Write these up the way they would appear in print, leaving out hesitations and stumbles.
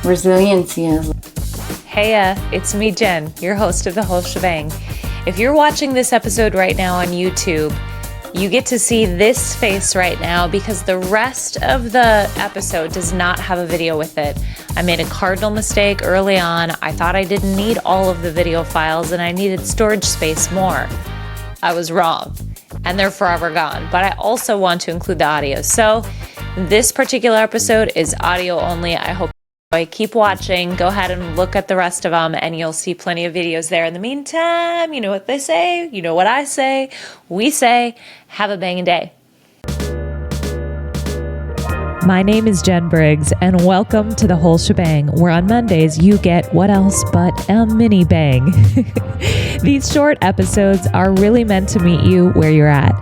resiliency is. Hey, it's me, Jen, your host of The Whole Shebang. If you're watching this episode right now on YouTube, you get to see this face right now because the rest of the episode does not have a video with it. I made a cardinal mistake early on. I thought I didn't need all of the video files and I needed storage space more. I was wrong, and they're forever gone. But I also want to include the audio. So this particular episode is audio only. I hope you keep watching. Go ahead and look at the rest of them and you'll see plenty of videos there. In the meantime, you know what they say, you know what I say, we say, have a banging day. My name is Jen Briggs, and welcome to The Whole Shebang, where on Mondays you get what else but a mini bang. These short episodes are really meant to meet you where you're at,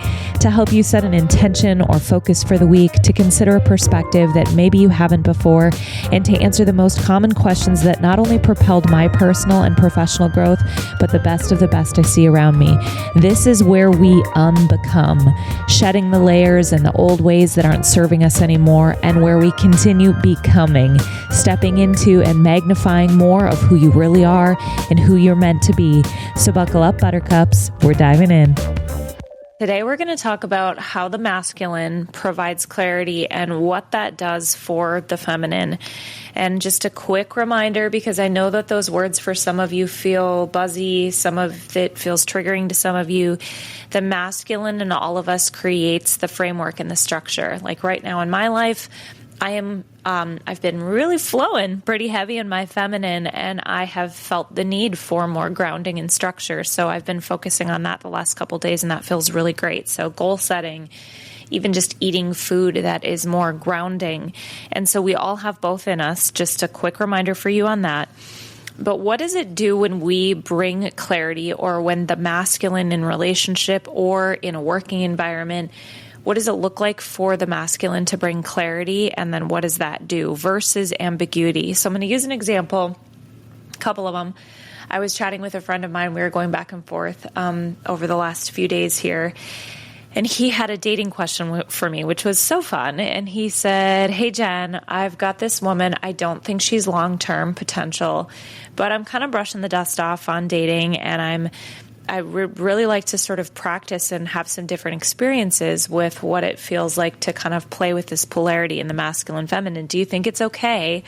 to help you set an intention or focus for the week, to consider a perspective that maybe you haven't before, and to answer the most common questions that not only propelled my personal and professional growth, but the best of the best I see around me. This is where we unbecome, shedding the layers and the old ways that aren't serving us anymore, and where we continue becoming, stepping into and magnifying more of who you really are and who you're meant to be. So buckle up, buttercups. We're diving in. Today, we're going to talk about how the masculine provides clarity and what that does for the feminine. And just a quick reminder, because I know that those words for some of you feel buzzy, some of it feels triggering to some of you. The masculine in all of us creates the framework and the structure. Like right now in my life, I've been really flowing pretty heavy in my feminine, and I have felt the need for more grounding and structure. So I've been focusing on that the last couple of days, and that feels really great. So goal setting, even just eating food that is more grounding. And so we all have both in us. Just a quick reminder for you on that. But what does it do when we bring clarity, or when the masculine in relationship or in a working environment? What does it look like for the masculine to bring clarity? And then what does that do versus ambiguity? So I'm going to use an example, a couple of them. I was chatting with a friend of mine. We were going back and forth over the last few days here. And he had a dating question for me, which was so fun. And he said, "Hey, Jen, I've got this woman. I don't think she's long-term potential, but I'm kind of brushing the dust off on dating. And I really like to sort of practice and have some different experiences with what it feels like to kind of play with this polarity in the masculine feminine. Do you think it's okay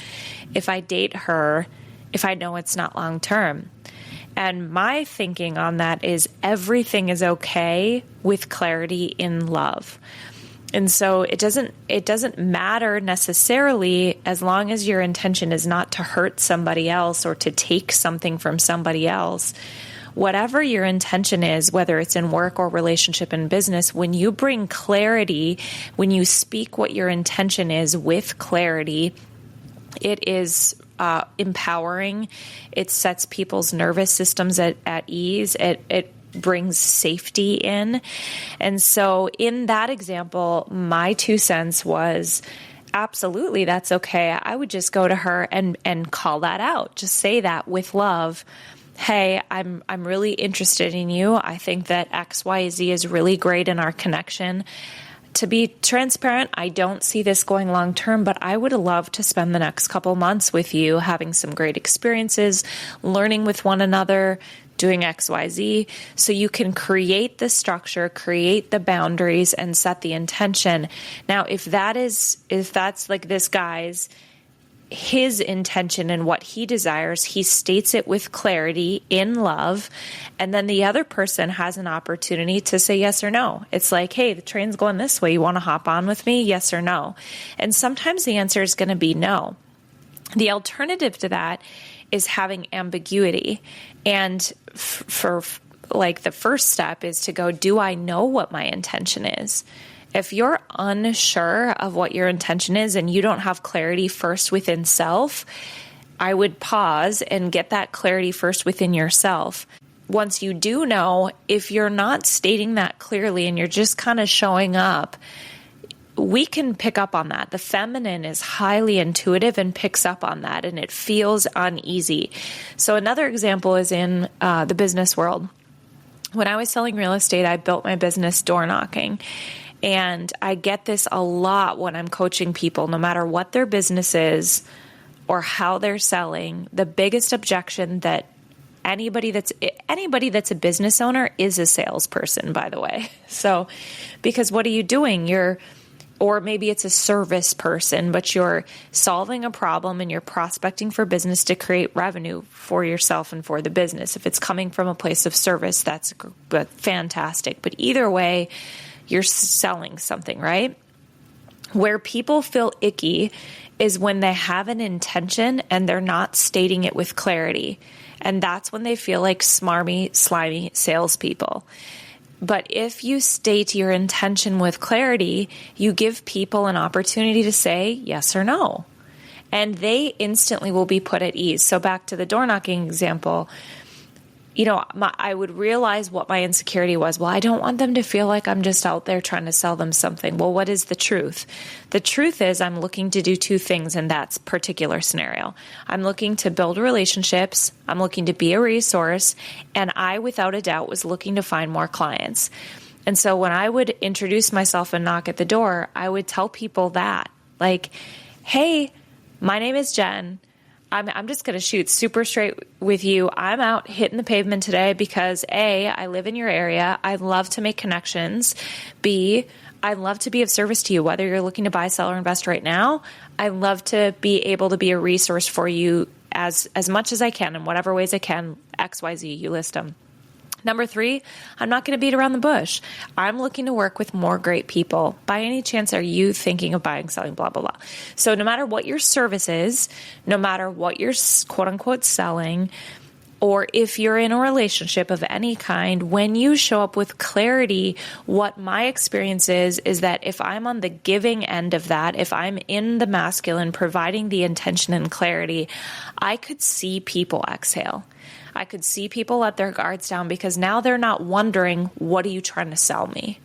if I date her if I know it's not long-term?" And my thinking on that is everything is okay with clarity in love. And so it doesn't matter necessarily, as long as your intention is not to hurt somebody else or to take something from somebody else. Whatever your intention is, whether it's in work or relationship and business, when you bring clarity, when you speak what your intention is with clarity, it is empowering. It sets people's nervous systems at ease. It brings safety in. And so in that example, my 2 cents was, absolutely, that's okay. I would just go to her and call that out. Just say that with love. Hey, I'm really interested in you. I think that XYZ is really great in our connection. To be transparent, I don't see this going long term, but I would love to spend the next couple months with you, having some great experiences, learning with one another, doing XYZ, so you can create the structure, create the boundaries, and set the intention. Now, if that's like this guy's his intention and what he desires, he states it with clarity in love, and then the other person has an opportunity to say yes or no. It's like, hey, the train's going this way. You want to hop on with me? Yes or no? And sometimes the answer is going to be no. The alternative to that is having ambiguity. And for like the first step is to go, do I know what my intention is? If you're unsure of what your intention is and you don't have clarity first within self, I would pause and get that clarity first within yourself. Once you do know, if you're not stating that clearly and you're just kind of showing up, we can pick up on that. The feminine is highly intuitive and picks up on that, and it feels uneasy. So another example is in the business world. When I was selling real estate, I built my business door knocking. And I get this a lot when I'm coaching people, no matter what their business is, or how they're selling, the biggest objection that anybody that's a business owner is a salesperson, by the way. So, because what are you doing? Or maybe it's a service person, but you're solving a problem and you're prospecting for business to create revenue for yourself and for the business. If it's coming from a place of service, that's fantastic. But either way, you're selling something, right? Where people feel icky is when they have an intention and they're not stating it with clarity. And that's when they feel like smarmy, slimy salespeople. But if you state your intention with clarity, you give people an opportunity to say yes or no. And they instantly will be put at ease. So back to the door knocking example, I would realize what my insecurity was. Well, I don't want them to feel like I'm just out there trying to sell them something. Well, what is the truth? The truth is I'm looking to do two things in that particular scenario. I'm looking to build relationships. I'm looking to be a resource. And I, without a doubt, was looking to find more clients. And so when I would introduce myself and knock at the door, I would tell people that, like, hey, my name is Jen. I'm just going to shoot super straight with you. I'm out hitting the pavement today because A, I live in your area. I love to make connections. B, I love to be of service to you, whether you're looking to buy, sell, or invest right now. I love to be able to be a resource for you as much as I can in whatever ways I can. X, Y, Z, you list them. Number 3, I'm not going to beat around the bush. I'm looking to work with more great people. By any chance, are you thinking of buying, selling, blah, blah, blah? So no matter what your service is, no matter what you're quote unquote selling, or if you're in a relationship of any kind, when you show up with clarity, what my experience is that if I'm on the giving end of that, if I'm in the masculine, providing the intention and clarity, I could see people exhale. I could see people let their guards down because now they're not wondering, what are you trying to sell me?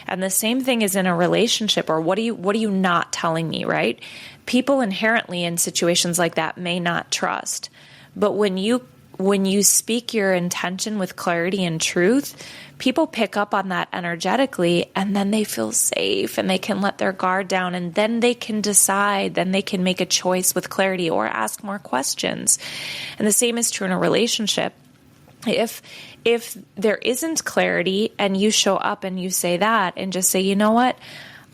And the same thing is in a relationship, or what are you not telling me, right? People inherently in situations like that may not trust. But when you speak your intention with clarity and truth, people pick up on that energetically, and then they feel safe and they can let their guard down, and then they can decide, then they can make a choice with clarity or ask more questions. And the same is true in a relationship. If there isn't clarity and you show up and you say that and just say, you know what?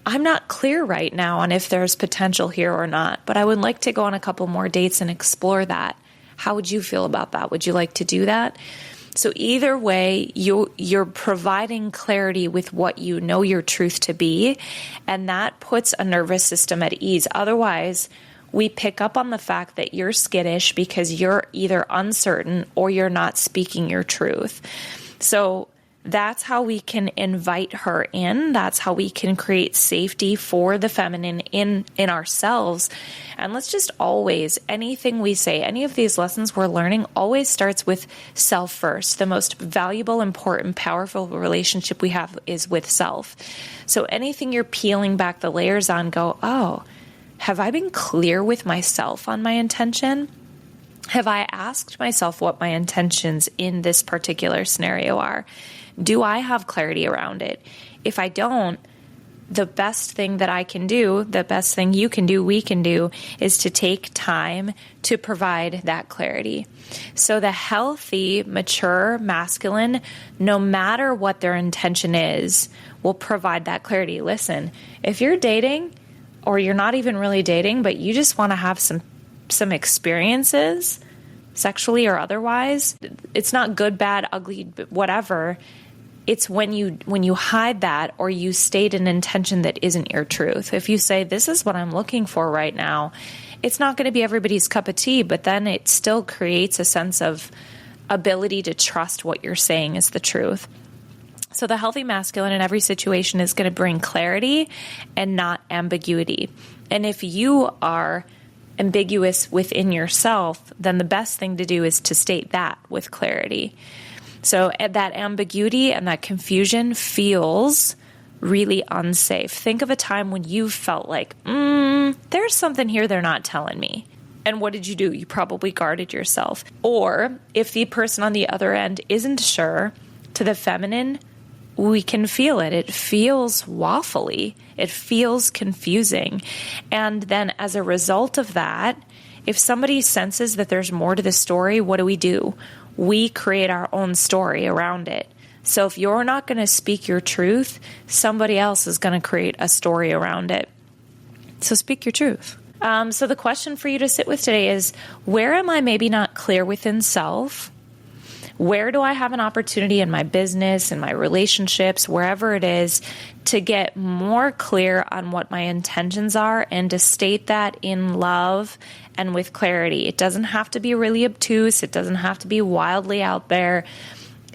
I'm not clear right now on if there's potential here or not, but I would like to go on a couple more dates and explore that. How would you feel about that? Would you like to do that? So either way, you're providing clarity with what you know your truth to be, and that puts a nervous system at ease. Otherwise, we pick up on the fact that you're skittish because you're either uncertain or you're not speaking your truth. So that's how we can invite her in. That's how we can create safety for the feminine in ourselves. And let's just always, anything we say, any of these lessons we're learning always starts with self first. The most valuable, important, powerful relationship we have is with self. So anything you're peeling back the layers on, go, oh, have I been clear with myself on my intention? Have I asked myself what my intentions in this particular scenario are? Do I have clarity around it? If I don't, the best thing that I can do, the best thing you can do, we can do, is to take time to provide that clarity. So the healthy, mature, masculine, no matter what their intention is, will provide that clarity. Listen, if you're dating, or you're not even really dating, but you just want to have some experiences, sexually or otherwise, it's not good, bad, ugly, whatever. It's when you hide that, or you state an intention that isn't your truth. If you say, this is what I'm looking for right now, it's not going to be everybody's cup of tea, but then it still creates a sense of ability to trust what you're saying is the truth. So the healthy masculine in every situation is going to bring clarity and not ambiguity. And if you are ambiguous within yourself, then the best thing to do is to state that with clarity. So that ambiguity and that confusion feels really unsafe. Think of a time when you felt like, there's something here they're not telling me. And what did you do? You probably guarded yourself. Or if the person on the other end isn't sure, to the feminine, we can feel it. It feels waffly. It feels confusing. And then as a result of that, If somebody senses that there's more to the story, what do? We create our own story around it. So if you're not going to speak your truth, somebody else is going to create a story around it. So speak your truth. So the question for you to sit with today is, where am I maybe not clear within self? Where do I have an opportunity in my business, in my relationships, wherever it is, to get more clear on what my intentions are and to state that in love and with clarity? It doesn't have to be really obtuse. It doesn't have to be wildly out there.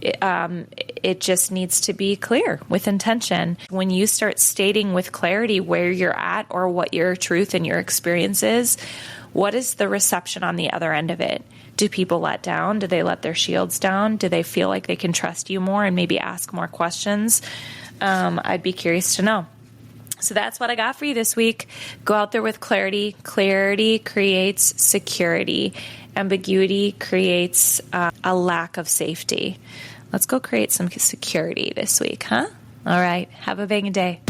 It just needs to be clear with intention. When you start stating with clarity where you're at or what your truth and your experience is, what is the reception on the other end of it? Do people let down? Do they let their shields down? Do they feel like they can trust you more and maybe ask more questions? I'd be curious to know. So that's what I got for you this week. Go out there with clarity. Clarity creates security. Ambiguity creates a lack of safety. Let's go create some security this week, huh? All right. Have a banging day.